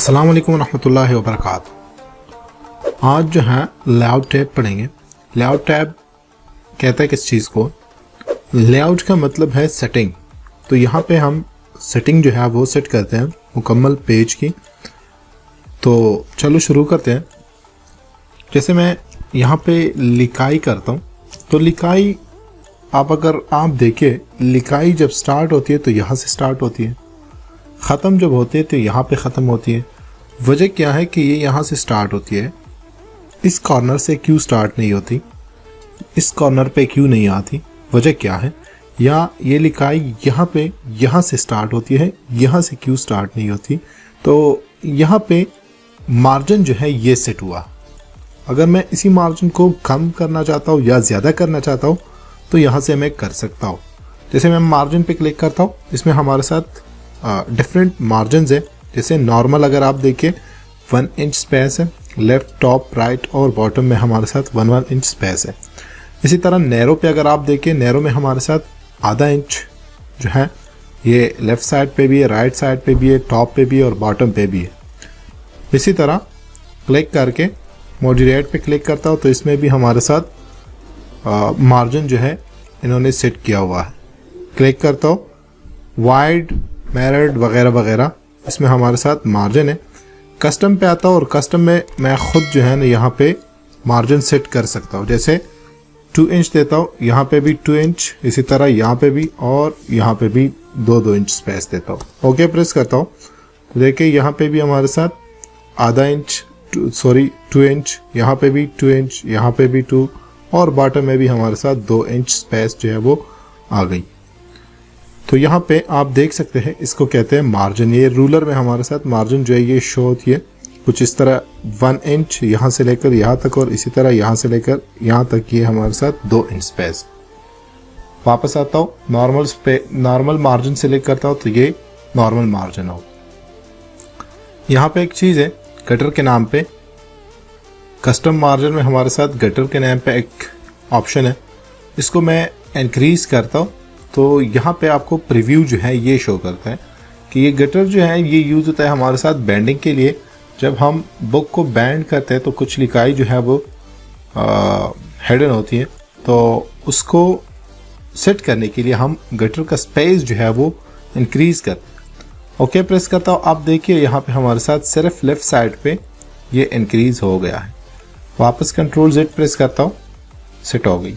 अस्सलाम वालेकुम रहमतुल्लाहि व बरकातहू। आज जो है लेआउट टैब पढ़ेंगे। लेआउट टैब कहता है किस चीज़ को? लेआउट का मतलब है सेटिंग। तो यहाँ पे हम सेटिंग जो है वो सेट करते हैं मुकम्मल पेज की। तो चलो शुरू करते हैं। जैसे मैं यहाँ पे लिखाई करता हूँ तो लिखाई अगर आप देखें, लिखाई जब स्टार्ट होती है तो यहाँ से स्टार्ट होती है, ख़त्म जब होती है तो यहाँ पे ख़त्म होती है। वजह क्या है कि ये यहाँ से स्टार्ट होती है, इस कॉर्नर से क्यों स्टार्ट नहीं होती, इस कॉर्नर पे क्यों नहीं आती, वजह क्या है? या ये लिखाई यहाँ पे यहाँ से स्टार्ट होती है, यहाँ से क्यों स्टार्ट नहीं होती? तो यहाँ पे मार्जिन जो है ये सेट हुआ। अगर मैं इसी मार्जिन को कम करना चाहता हूँ या ज़्यादा करना चाहता हूँ तो यहाँ से मैं कर सकता हूँ। जैसे मैं मार्जिन पे क्लिक करता हूँ, इसमें हमारे साथ डिफरेंट मार्जिन है। जैसे नॉर्मल अगर आप देखें 1 इंच स्पेस है, लेफ्ट टॉप राइट और बॉटम में हमारे साथ 1 इंच स्पेस है। इसी तरह नैरो पे अगर आप देखें, नैरो में हमारे साथ आधा इंच जो है ये लेफ्ट साइड पे भी है, राइट साइड पे भी है, टॉप पे भी है और बॉटम पे भी है। इसी तरह क्लिक करके मॉड्यूलेट पे क्लिक करता हूँ तो इसमें भी हमारे साथ मार्जिन जो है इन्होंने सेट किया हुआ है। क्लिक करता हूँ, वाइड मेरिड वगैरह वगैरह, इसमें हमारे साथ मार्जिन है। कस्टम पे आता हूँ और कस्टम में मैं खुद जो है ना यहाँ पे मार्जिन सेट कर सकता हूँ। जैसे 2 इंच देता हूँ, यहाँ पे भी 2 इंच, इसी तरह यहाँ पे भी और यहाँ पे भी 2 इंच स्पेस देता हूँ। ओके प्रेस करता हूँ तो देखिए यहाँ पे भी हमारे साथ आधा इंच 2 इंच, यहाँ पे भी 2 इंच, यहाँ पे भी 2 और बॉटम में भी हमारे साथ 2 इंच स्पेस जो है वो आ गई। तो यहाँ पे आप देख सकते हैं, इसको कहते हैं मार्जिन। ये रूलर में हमारे साथ मार्जिन जो है ये शो होती है कुछ इस तरह 1 इंच यहाँ से लेकर यहाँ तक और इसी तरह यहाँ से लेकर यहाँ तक ये हमारे साथ 2 इंच स्पेस। वापस आता हूँ, नॉर्मल मार्जिन सेलेक्ट करता हूँ तो ये नॉर्मल मार्जिन हो। यहाँ पे एक चीज़ है गटर के नाम पे, कस्टम मार्जिन में हमारे साथ गटर के नाम पे एक ऑप्शन है। इसको मैं इंक्रीज करता हूँ तो यहाँ पे आपको प्रीव्यू जो है ये शो करता है कि ये गटर जो है ये यूज़ होता है हमारे साथ बैंडिंग के लिए। जब हम बुक को बैंड करते हैं तो कुछ लिखाई जो है वो हिडन होती है, तो उसको सेट करने के लिए हम गटर का स्पेस जो है वो इंक्रीज करते हैं। ओके प्रेस करता हूँ, आप देखिए यहाँ पे हमारे साथ सिर्फ लेफ्ट साइड पे ये इंक्रीज हो गया है। वापस कंट्रोल Z प्रेस करता हूँ, सेट हो गई।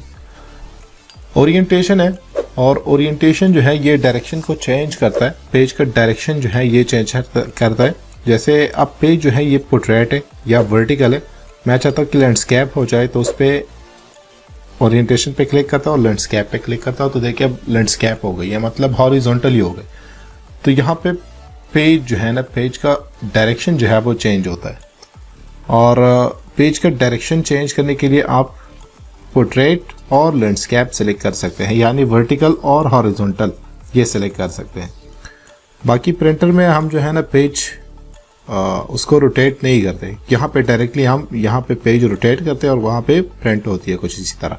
ओरिएंटेशन है और ओरिएंटेशन जो है ये डायरेक्शन को चेंज करता है, पेज का डायरेक्शन जो है ये चेंज करता है। जैसे अब पेज जो है ये पोर्ट्रेट है या वर्टिकल है, मैं चाहता हूँ कि लैंडस्केप हो जाए तो उस पर ओरिएंटेशन पे क्लिक करता हूँ और लैंडस्केप पे क्लिक करता हूँ तो देखिए अब लैंडस्केप हो गई है, मतलब हॉरिजॉन्टल ही हो गई। तो यहाँ पे पेज जो है ना, पेज का डायरेक्शन जो है वो चेंज होता है। और पेज का डायरेक्शन चेंज करने के लिए आप पोर्ट्रेट और लैंडस्केप सेलेक्ट कर सकते हैं, यानी वर्टिकल और हॉरिजॉन्टल ये सेलेक्ट कर सकते हैं। बाकी प्रिंटर में हम जो है ना पेज उसको रोटेट नहीं करते, यहाँ पे डायरेक्टली हम यहाँ पे पेज रोटेट करते हैं और वहाँ पे प्रिंट होती है कुछ इसी तरह।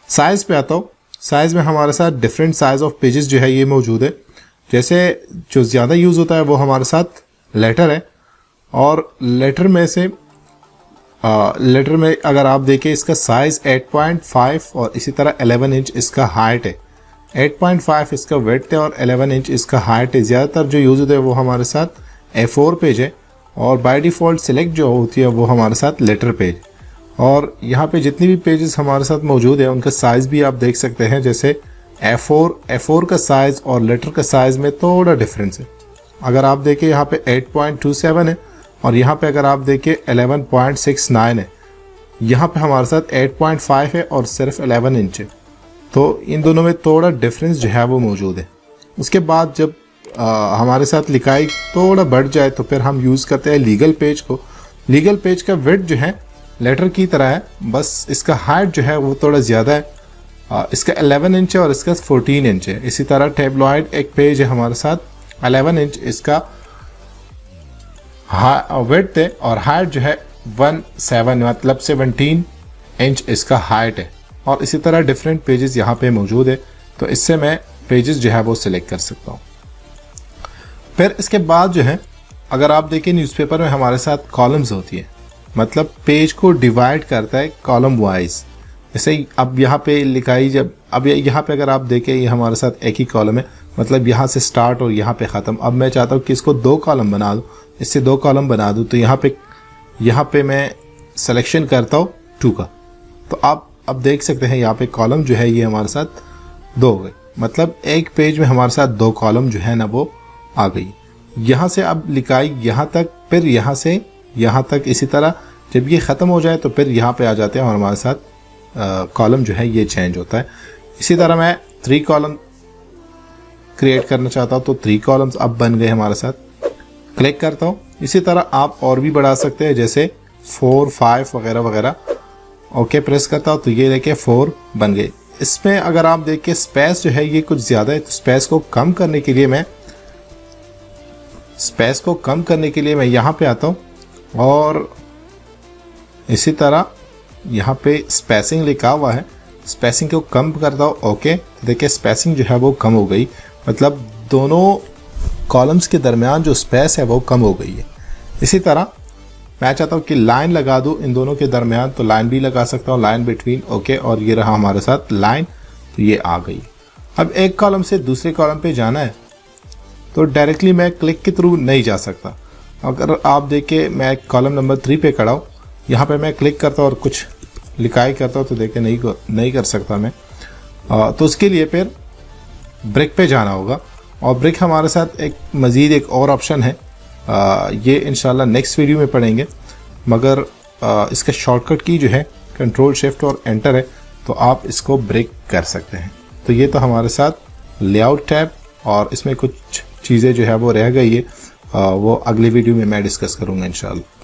साइज़ पे आता हूँ, साइज़ में हमारे साथ डिफरेंट साइज़ ऑफ पेजेस जो है ये मौजूद है। जैसे जो ज़्यादा यूज़ होता है वो हमारे साथ लेटर है, और लेटर में अगर आप देखें इसका साइज़ 8.5 और इसी तरह 11 इंच इसका हाइट है। 8.5 इसका वेड्थ है और 11 इंच इसका हाइट है। ज़्यादातर जो यूज़ होता है वो हमारे साथ A4 पेज है और बाय डिफ़ॉल्ट सिलेक्ट जो होती है वो हमारे साथ लेटर पेज। और यहाँ पे जितनी भी पेजेस हमारे साथ मौजूद है उनका साइज़ भी आप देख सकते हैं। जैसे A4 का साइज़ और लेटर का साइज़ में थोड़ा डिफरेंस है। अगर आप देखें यहाँ पे 8.27 है और यहाँ पे अगर आप देखें 11.69 है, यहाँ पे हमारे साथ 8.5 है और सिर्फ 11 इंच है। तो इन दोनों में थोड़ा डिफरेंस जो है वो मौजूद है। उसके बाद जब हमारे साथ लिखाई थोड़ा बढ़ जाए तो फिर हम यूज़ करते हैं लीगल पेज को। लीगल पेज का विड्थ जो है लेटर की तरह है, बस इसका हाइट जो है वो थोड़ा ज़्यादा है। इसका 11 इंच है और इसका 14 इंच है। इसी तरह टेबलॉइड एक पेज है हमारे साथ 11 इंच इसका विड्थ है और हाइट जो है 17 मतलब 17 इंच इसका हाइट है। और इसी तरह डिफरेंट पेजेस यहाँ पे मौजूद है, तो इससे मैं पेजेस जो है वो सिलेक्ट कर सकता हूँ। फिर इसके बाद जो है अगर आप देखें न्यूज़पेपर में हमारे साथ कॉलम्स होती है, मतलब पेज को डिवाइड करता है कॉलम वाइज। जैसे अब यहाँ पे लिखाई जब अब यहाँ पे अगर आप देखें ये हमारे साथ एक ही कॉलम है, मतलब यहाँ से स्टार्ट और यहाँ पे ख़त्म। अब मैं चाहता हूँ कि इसको 2 कॉलम बना दूँ, इससे 2 कॉलम बना दूँ, तो यहाँ पे मैं सिलेक्शन करता हूँ 2 का। तो आप अब देख सकते हैं यहाँ पे कॉलम जो है ये हमारे साथ 2 हो गए, मतलब एक पेज में हमारे साथ 2 कॉलम जो है ना वो आ गई। यहाँ से अब लिखाई यहाँ तक, फिर यहाँ से यहाँ तक, इसी तरह जब ये ख़त्म हो जाए तो फिर यहाँ पे आ जाते हैं और हमारे साथ कॉलम जो है ये चेंज होता है। इसी तरह मैं 3 कॉलम क्रिएट करना चाहता हूँ, तो 3 कॉलम्स अब बन गए हमारे साथ। क्लिक करता हूँ। इसी तरह आप और भी बढ़ा सकते हैं, जैसे 4, 5 वगैरह वगैरह। ओके प्रेस करता हूँ तो ये देखिए 4 बन गए। इसमें अगर आप देखिए स्पेस जो है ये कुछ ज़्यादा है, तो स्पेस को कम करने के लिए मैं यहाँ पे आता हूँ और इसी तरह यहाँ पे स्पेसिंग लिखा हुआ है, स्पेसिंग को कम करता हूँ। ओके देखिए स्पेसिंग जो है वो कम हो गई, मतलब दोनों कॉलम्स के दरमियान जो स्पेस है वो कम हो गई है। इसी तरह मैं चाहता हूँ कि लाइन लगा दूँ इन दोनों के दरमियान, तो लाइन भी लगा सकता हूँ, लाइन बिटवीन। ओके और ये रहा हमारे साथ लाइन, तो ये आ गई। अब एक कॉलम से दूसरे कॉलम पे जाना है तो डायरेक्टली मैं क्लिक के थ्रू नहीं जा सकता। अगर आप देखिए मैं कॉलम नंबर 3 पे खड़ा हूँ, यहाँ पे मैं क्लिक करता हूँ और कुछ लिखाई करता हूँ तो देखिए नहीं कर सकता मैं। तो उसके लिए फिर ब्रेक पे जाना होगा, और ब्रेक हमारे साथ एक मज़ीद एक और ऑप्शन है, ये इंशाल्लाह नेक्स्ट वीडियो में पढ़ेंगे, मगर इसका शॉर्टकट की जो है कंट्रोल शिफ्ट और एंटर है, तो आप इसको ब्रेक कर सकते हैं। तो ये तो हमारे साथ लेआउट टैब, और इसमें कुछ चीज़ें जो है वो रह गई है, वो अगली वीडियो में मैं डिस्कस करूँगा इंशाल्लाह।